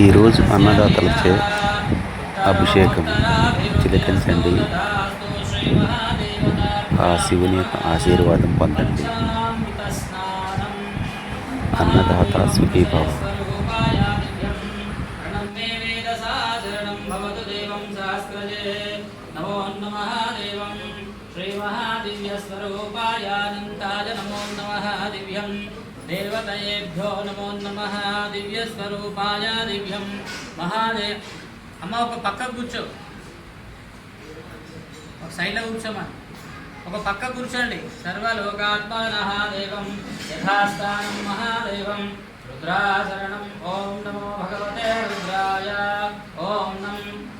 ఈరోజు అన్నదాతలచే అభిషేకం చిలకరించండి. ఆ శివుని యొక్క ఆశీర్వాదం పొందండి. అన్నదాత సుఖీభవ. నమో నమః దేవం శ్రీ మహాదివ్యస్వరూపాయ అనంతాయ నమో నమః దివ్యం దేవతయేభ్యో నమో నమః దివ్యస్వరూపాయ దివ్యం మహాదేవ్. అమ్మ ఒక పక్క కూర్చో, ఒక సైడ్లో కూర్చోమా, ఒక పక్క కూర్చోండి. సర్వలోకాత్మనః దేవం యథాస్థానం మహాదేవం రుద్రాచరణం. ఓం నమో భగవతే రుద్రాయ. ఓం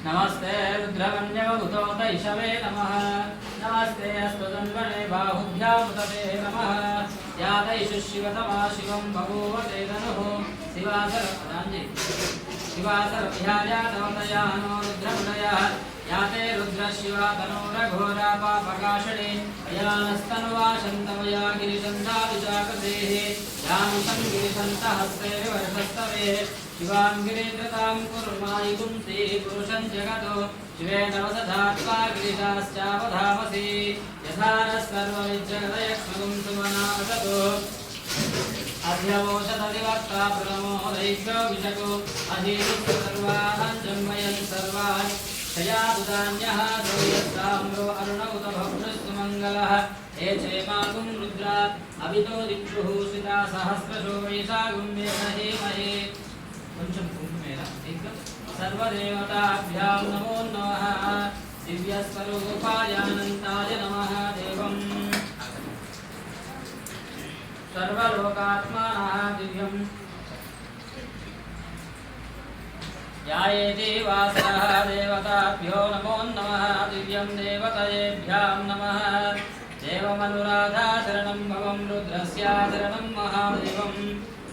నమస్తే రుద్రమన్యవభూతోత ఇషవే నమః. నమస్తే అస్తు జన్మనే బాహుభ్యాముతతే నమః. యాతైషు శివతమా శివం బభూవతే ధనుః. శివాసరభ్యాయాతవతయానో రుద్రమునయః. యాతే రుద్రశివా తనోరఘోరా పాపకాశినే. అయానస్తనువాశంతమయా గిరిశంతా విశాఖసేః. యానుసం గిరిశంతహస్తే వర్షస్తవే. శివాం గిరీంద్రతాం కుర్మాయి పుంసి పురుషం జగతో. శివేన వసధాత్వా గిరిశాశ్చావధామసి. యథానః సుమనావసతో. అధ్యవోషధదివక్తా ప్రణమో దైవ్యో విశకో. అధీనుః సర్వాన్ జన్మయన్ సర్వాన్. క్షయాదుదాన్యః ద్రవ్యస్తాम्रो అరుణ ఉత భవృస్తు మంగళః. ఏ చేమాగుం రుద్రా అభితో దిక్షుః సితా సహస్రశో వైశాగుం వేమహేమహే. కొంచెం కుంకుమేన సర్వదేవతాభ్యాం నమో నమః. దివ్యస్వరూపాయ అనంతాయ నమః దేవం సర్వలోకాత్మనః దివ్యం యాయేతి వాసః దేవతాభ్యో నమో నమః. దివ్యం దేవతయేభ్యాం నమః. దేవమనురాధా శరణం భవం రుద్రస్య శరణం మహాదేవం.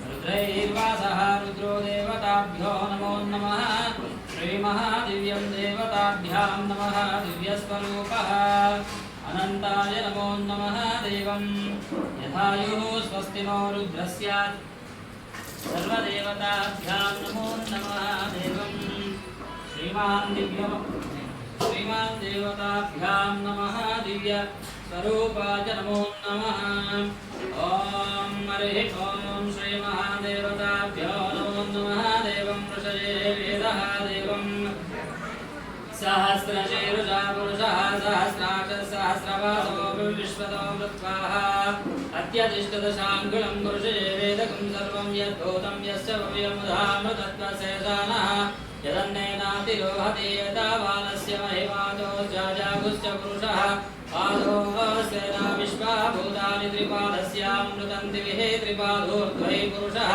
రుద్రైర్వాసః రుద్రో దేవతాభ్యో నమో నమః. శ్రీమహాదివ్యం దేవతాభ్యాం నమః. దివ్యస్వరూపః అనంతాయ నమో నమః దేవం. యథాయుః స్వస్తి నో రుద్రస్య. సర్వదేవతాభ్యాం నమో నమః దేవం. శ్రీమాన్ దేవతాభ్యాం నమః. దివ్య స్వరూపాయ నమో నమః. ఓం హరి ఓం శ్రీ మహాదేవతాభ్యో నమో నమః దేవం. ఋషయే వేదః దేవం. సహస్రశీర్షా పురుషః సహస్రాక్ష సహస్రవాసో విశ్వతో వృత్వాః. అత్యధిష్ఠదశాంగుళం పురుషే వేదకం సర్వం యద్భూతం యస్య భవ్యముధామృతత్వశేషానః. యదన్నేనాతిరోహతి యథావానస్య మహిమాతో జాజాగుశ్చ పురుషः. పాదోస్య విశ్వా భూతాని త్రిపాదస్యామృతం దివిః త్రిపాదోర్ధ్వై పురుషः.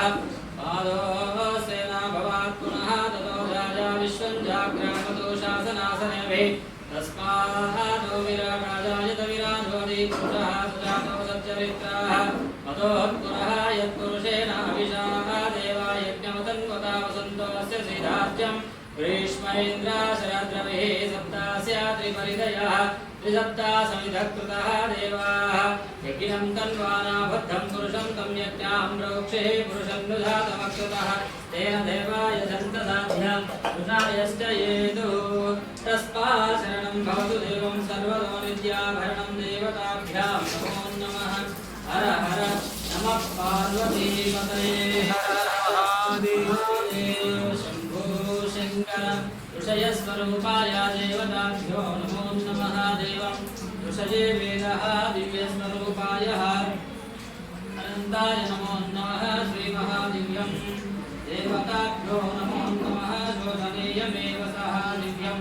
పాదోస్య భవాత్ పునః తతో జాజా విశ్వం జాగ్రామతో శాసనాసనే. తస్మాదో విరాజాయత విరాజోది పురుషः సుజాతో సచ్చరిత్రः. మతోఃపురః యత్పురుషేణ అభిషాః దేవా యజ్ఞమతన్వతా వసంతోస్య శ్రీధార్జ్యం. గ్రీష్మేంద్రాశరద్రవిః సప్తాస్య త్రిపరిదయः. త్రిసప్తా సమిధః దేవాః. యజ్ఞం తన్వానాబద్ధం పురుషం తం యజ్ఞాం ప్రోక్షే పురుషం నుధాతమక్షతః. తేన దేవాయ దంతసాధ్యం పురుషాయశ్చ యేదు. తస్మాత్ శరణం భవతు దేవం సర్వదో నిత్యాభరణం. దేవతాభ్యాం నమో నమః. హర హర నమః పార్వతీపతయే. హర మహాదేవ శంభో శంకర. ఋషయస్వరూపాయ దేవతాభ్యో నమో నమః దేవం. ఋషయే వేదః దివ్యస్వరూపాయ అనంతాయ నమో నమః. శ్రీమహాదివ్యం దేవతాభ్యో నమో నమః. శోధనేయమేవ సహ దివ్యం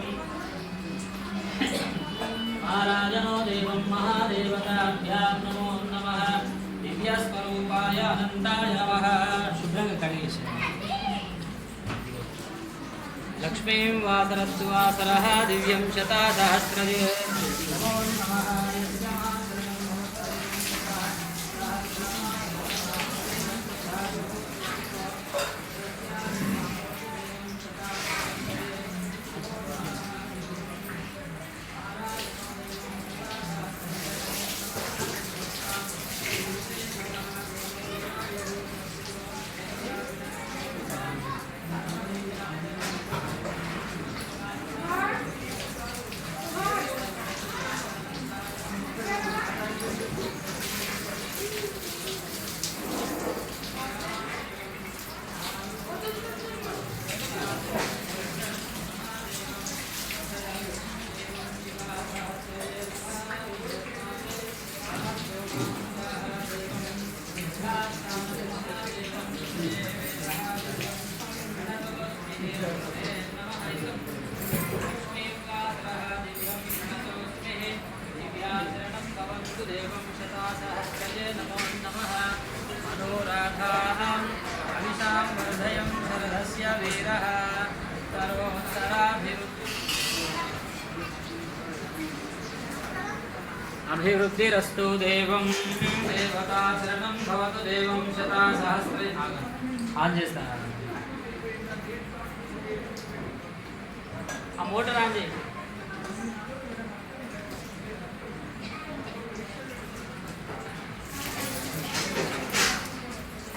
మహారాజనో దేవం. మహాదేవతాభ్యాం నమో నమః. దివ్యస్వరూపాయ అనంతాయ నమః. శుభ్రంగా కడిగేసారు. లక్ష్మీం వాసరస్తు వాసరః దివ్యం శతసహస్రదే. నమో నమః. देवं शतासहस्रजे नमो नमः मनोराधाः अविशां वर्धयं शरदस्य वीरः अभिवृद्धिरस्तु देवं देवताचरणं भवतु देवं शतासहस्रे ఆన్ చేస్తాను ఆ మోటార్ ఆన్ చేయి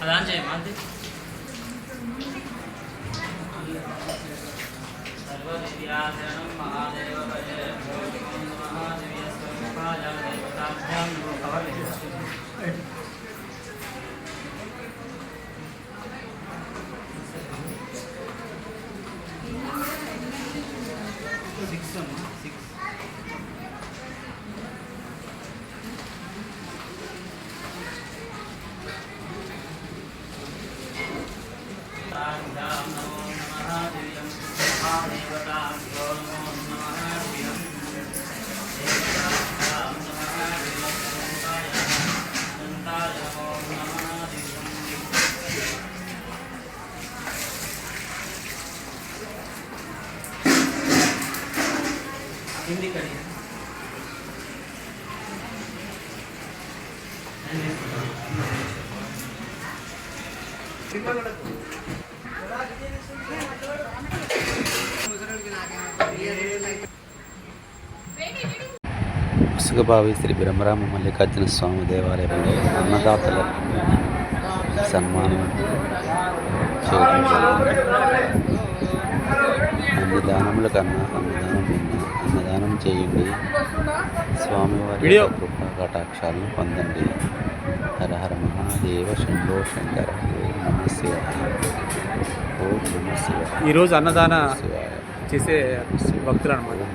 అది ఆన్ చేయి మాది సర్వదివ్యాచరణం మహాదేవ భజే మహాదేవ్య స్వరూపాయ దేవతాభ్యాం నమో కవర్ हिंदी करिए ఉసుగబావి శ్రీ బ్రహ్మరామ మల్లికార్జున స్వామి దేవాలయంలో అన్నదాతల సన్మానం చేయడం జరిగింది. అన్ని దానముల కన్నా అన్నదానం మిన్న. అన్నదానం చేయండి, స్వామివారి యొక్క కృపా కటాక్షాలను పొందండి. హర హర మహాదేవ శంభో శంకర ఓం నమ శివాయ ఓం నమ శివాయ. ఈరోజు అన్నదాన శివాయ చేసే భక్తులు అనమాట.